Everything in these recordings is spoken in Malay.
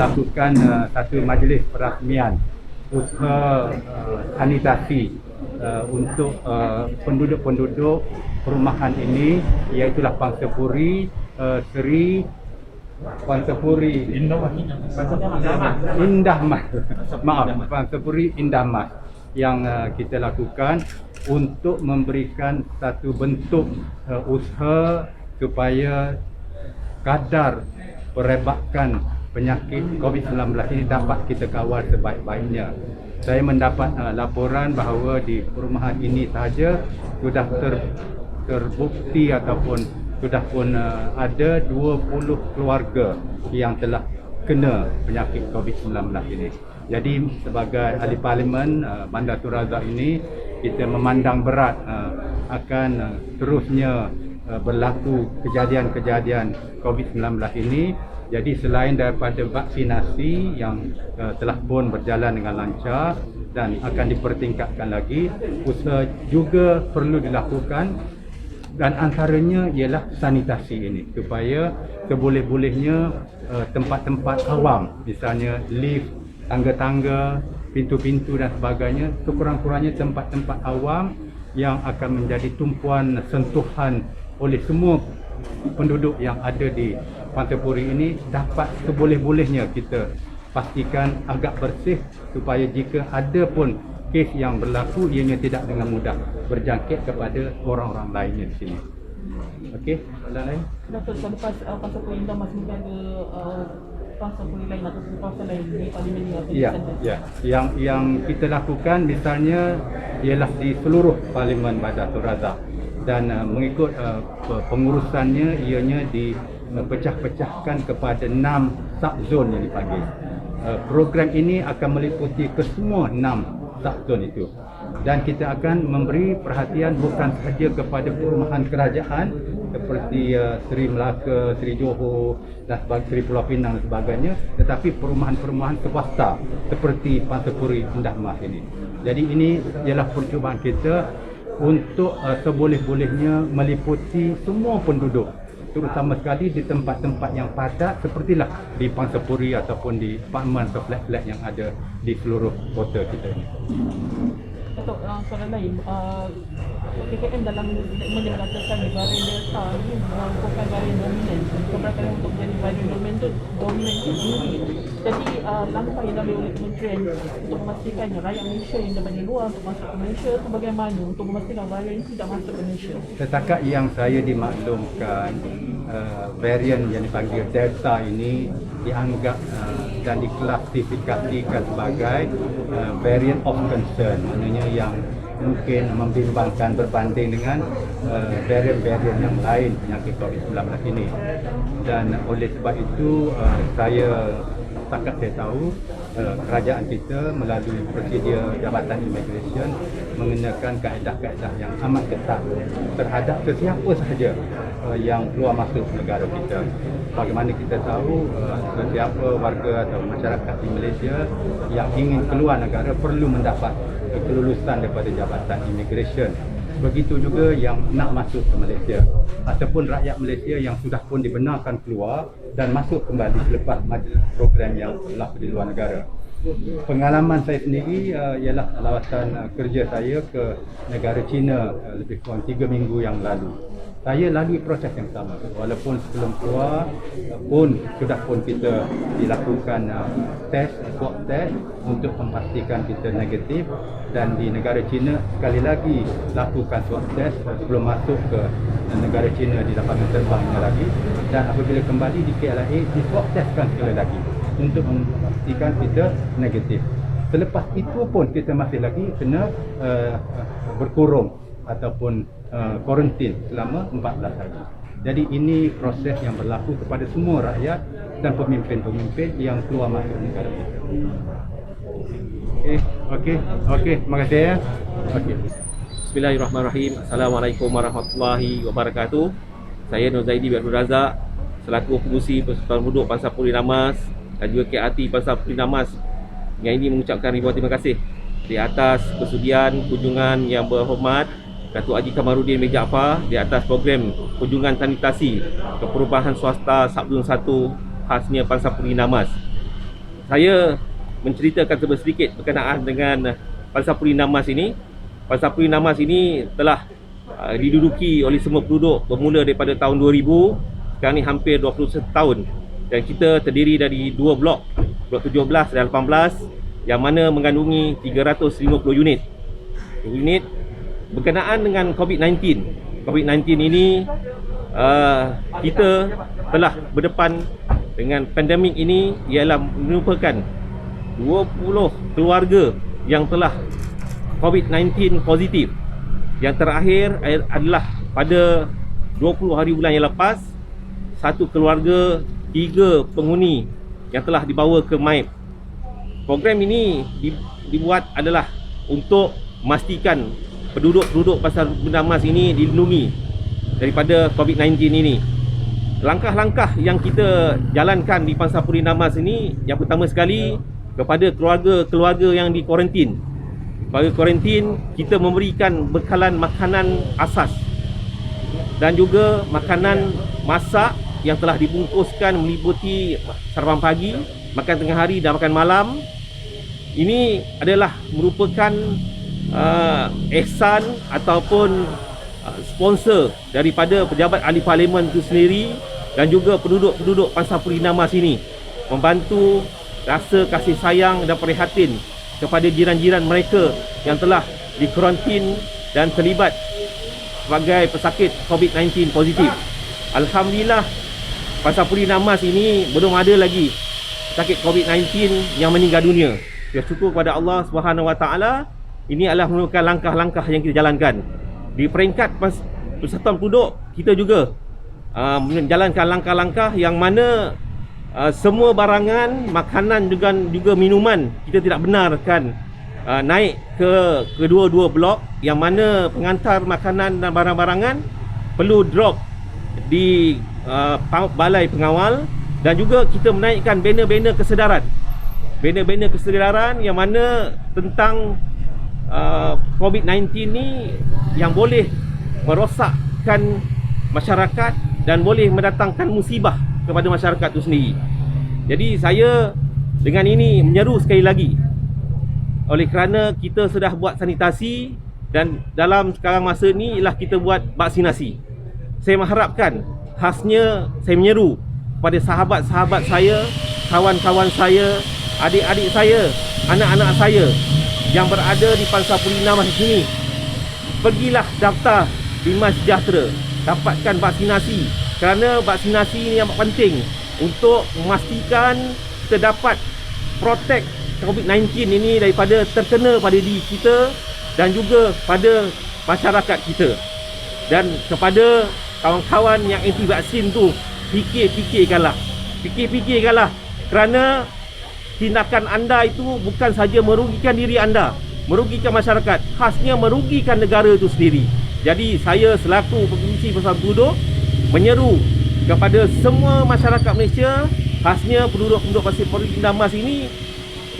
melakukan satu majlis perasmian usaha sanitasi untuk penduduk-penduduk perumahan ini, iaitulah Pangsapuri Seri Pangsapuri Indah Mas. Maaf, Pangsapuri Indah Mas yang kita lakukan untuk memberikan satu bentuk usaha supaya kadar perebakan penyakit COVID-19 ini dapat kita kawal sebaik-baiknya. Saya mendapat laporan bahawa di perumahan ini sahaja sudah terbukti ataupun sudah pun ada 20 keluarga yang telah kena penyakit COVID-19 ini. Jadi sebagai ahli parlimen Bandar Tun Razak ini, kita memandang berat akan terusnya berlaku kejadian-kejadian COVID-19 ini. Jadi selain daripada vaksinasi yang telah pun berjalan dengan lancar dan akan dipertingkatkan lagi, usaha juga perlu dilakukan, dan antaranya ialah sanitasi ini, supaya seboleh-bolehnya tempat-tempat awam, misalnya lift, tangga-tangga, pintu-pintu dan sebagainya, sekurang-kurangnya tempat-tempat awam yang akan menjadi tumpuan sentuhan oleh semua penduduk yang ada di Pangsapuri ini dapat seboleh-bolehnya kita pastikan agak bersih, supaya jika ada pun kes yang berlaku, ianya tidak dengan mudah berjangkit kepada orang-orang lainnya di sini. Okey, soalan lain? Datuk, selepas Pangsapuri Indah Mas mungkin ada Pangsapuri lain atau kawasan lain di parlimen ni? Ya. Yang kita lakukan misalnya ialah di seluruh parlimen Bandar Tun Razak, dan mengikut pengurusannya ianya dipecah-pecahkan kepada 6 subzone yang dipanggil. Program ini akan meliputi kesemua 6 subzone itu, dan kita akan memberi perhatian bukan sahaja kepada perumahan kerajaan seperti Seri Melaka, Seri Johor dan Seri Pulau Pinang dan sebagainya, tetapi perumahan-perumahan swasta seperti Pangsapuri Indah Mas ini. Jadi ini ialah percubaan kita untuk seboleh-bolehnya meliputi semua penduduk, terutama sekali di tempat-tempat yang padat sepertilah di Pangsapuri ataupun di apartmen atau flat-flat yang ada di seluruh kota kita ini. Datuk, soalan lain, PKM dalam statement dia mengatakan varian Delta ini merupakan varian dominan. Keberatan untuk menjadi varian dominan itu tinggi. Jadi langkah yang diambil oleh kementerian untuk memastikan rakyat Malaysia yang daripada luar untuk masuk ke Malaysia itu bagaimana untuk memastikan varian ini tidak masuk ke Malaysia? Setakat yang saya dimaklumkan, varian yang dipanggil Delta ini dianggap dan diklasifikasikan sebagai variant of concern, maknanya yang mungkin membimbangkan berbanding dengan varian-varian yang lain penyakit COVID-19 ini. Dan oleh sebab itu setakat saya tahu, kerajaan kita melalui prosedur Jabatan Immigration mengenakan kaedah-kaedah yang amat ketat terhadap sesiapa sahaja yang keluar masuk negara kita. Bagaimana kita tahu, sesiapa warga atau masyarakat di Malaysia yang ingin keluar negara perlu mendapat kelulusan daripada Jabatan Immigration. Begitu juga yang nak masuk ke Malaysia ataupun rakyat Malaysia yang sudah pun dibenarkan keluar dan masuk kembali selepas majlis program yang berlaku di luar negara. Pengalaman saya sendiri ialah lawatan kerja saya ke negara China lebih kurang 3 minggu yang lalu. Saya lalui proses yang sama, walaupun sebelum keluar pun sudah pun kita dilakukan swab test untuk memastikan kita negatif, dan di negara China sekali lagi lakukan swab test sebelum masuk ke negara China di lapangan terbangnya lagi, dan apabila kembali di KLIA di swab testkan sekali lagi untuk memastikan kita negatif. Selepas itu pun kita masih lagi kena berkurung ataupun kuarantin selama 14 hari. Jadi ini proses yang berlaku kepada semua rakyat dan pemimpin-pemimpin yang keluar masuk negara kita. Okey, terima kasih ya. Okey. Bismillahirrahmanirrahim. Assalamualaikum warahmatullahi wabarakatuh. Saya Nur Zaidi bin Abdul Razak selaku pengurusi Persatuan Penduduk Pangsapuri Indah Mas dan juga KRT Pangsapuri Indah Mas yang ini mengucapkan ribuan terima kasih di atas kesudian kunjungan yang berhormat Datuk Haji Kamarudin bin Jaafar di atas program kunjungan sanitasi ke perumahan swasta Subzon 1 khasnya Pangsapuri Indah Mas. saya menceritakan sedikit berkenaan dengan Pansapuri Namas ini. Pansapuri Namas ini telah diduduki oleh semua penduduk bermula daripada tahun 2000. Sekarang ni hampir 21 tahun. Dan kita terdiri dari 2 blok, blok 17 dan 18, yang mana mengandungi 350 unit berkenaan dengan COVID-19. COVID-19 ini kita telah berdepan dengan pandemik ini, ialah merupakan 20 keluarga yang telah COVID-19 positif. Yang terakhir adalah pada 20 hari bulan yang lepas, satu keluarga 3 penghuni yang telah dibawa ke MAIP. Program ini dibuat adalah untuk memastikan penduduk-penduduk Pasar Namas ini dilindungi daripada COVID-19 ini. Langkah-langkah yang kita jalankan di Pansapuri Namas ini, yang pertama sekali kepada keluarga-keluarga yang di kuarantin. Pada kuarantin, kita memberikan bekalan makanan asas dan juga makanan masak yang telah dibungkuskan meliputi sarapan pagi, makan tengah hari dan makan malam. Ini adalah merupakan ihsan ataupun sponsor daripada pejabat ahli parlimen itu sendiri dan juga penduduk-penduduk Pansapuri Namas ini, membantu rasa kasih sayang dan prihatin kepada jiran-jiran mereka yang telah dikuarantin dan terlibat sebagai pesakit COVID-19 positif. Alhamdulillah, Pansapuri Namas ini belum ada lagi sakit COVID-19 yang meninggal dunia. Kita syukur kepada Allah Subhanahu Wa Taala. Ini adalah merupakan langkah-langkah yang kita jalankan. Di peringkat Persatuan Penduduk, kita juga menjalankan langkah-langkah yang mana semua barangan, makanan juga minuman kita tidak benarkan naik ke kedua-dua blok, yang mana pengantar makanan dan barang-barangan perlu drop di balai pengawal. Dan juga kita menaikkan banner-banner kesedaran. Banner-banner kesedaran yang mana tentang COVID-19 ni yang boleh merosakkan masyarakat dan boleh mendatangkan musibah kepada masyarakat itu sendiri. Jadi saya dengan ini menyeru sekali lagi, oleh kerana kita sudah buat sanitasi dan dalam sekarang masa ni ialah kita buat vaksinasi. Saya mengharapkan, khasnya saya menyeru kepada sahabat-sahabat saya, kawan-kawan saya, adik-adik saya, anak-anak saya yang berada di Pansapuri Namas sini, pergilah daftar Bima Sejahtera, dapatkan vaksinasi, kerana vaksinasi ini yang penting untuk memastikan kita dapat protect COVID-19 ini daripada terkena pada diri kita dan juga pada masyarakat kita. Dan kepada kawan-kawan yang anti vaksin tu, fikirkanlah, kerana tindakan anda itu bukan saja merugikan diri anda, merugikan masyarakat, khasnya merugikan negara itu sendiri. Jadi saya selaku Pengerusi Persatuan Penduduk menyeru kepada semua masyarakat Malaysia, khasnya penduduk-penduduk Pansapuri Namas ini,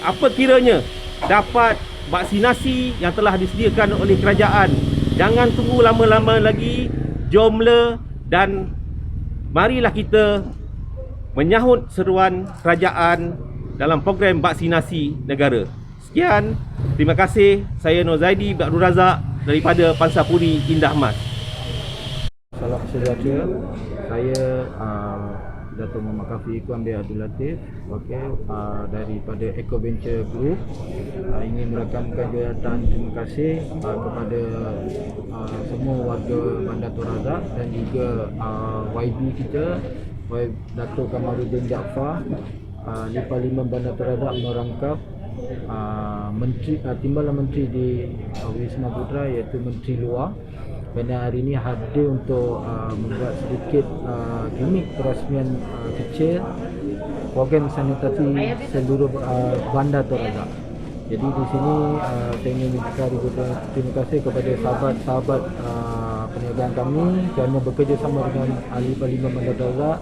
apa kiranya dapat vaksinasi yang telah disediakan oleh kerajaan. Jangan tunggu lama-lama lagi, jomlah dan marilah kita menyahut seruan kerajaan dalam program vaksinasi negara. Sekian, terima kasih. Saya Nur Zaidi bin Abdul Razak daripada Pansapuri Indah Mas. Salam sejahtera. Saya Dato' Muhammad Kafi Iku Amir Abdul Latif, daripada Eco Venture Group. Ingin merakamkan jawatan terima kasih kepada semua warga Bandar Torazak dan juga YB kita, Dato' Kamaluddin Jaafar, di Parlimen Bandar Torazak merangkap Timbalan Menteri di Wisma Putra, iaitu Menteri Luar. Pada hari ini hadir untuk membuat sedikit gimmick perasmian kecil program sanitasi seluruh Bandar Torazak. Jadi di sini saya ingin mengucapkan terima kasih kepada sahabat-sahabat perniagaan kami kerana bekerjasama dengan ahli Parlimen Bandar Torazak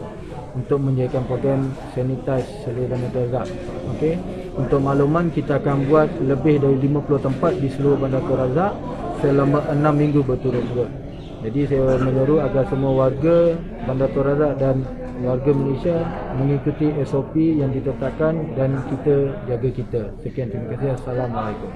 untuk menjadikan program sanitize seluruh Bandar Torazak. Okey. Untuk makluman, kita akan buat lebih dari 50 tempat di seluruh Bandar Torazak selama 6 minggu berturut-turut. Jadi saya menyeru agar semua warga Bandar Torazak dan warga Malaysia mengikuti SOP yang ditetapkan dan kita jaga kita. Sekian, terima kasih. Assalamualaikum.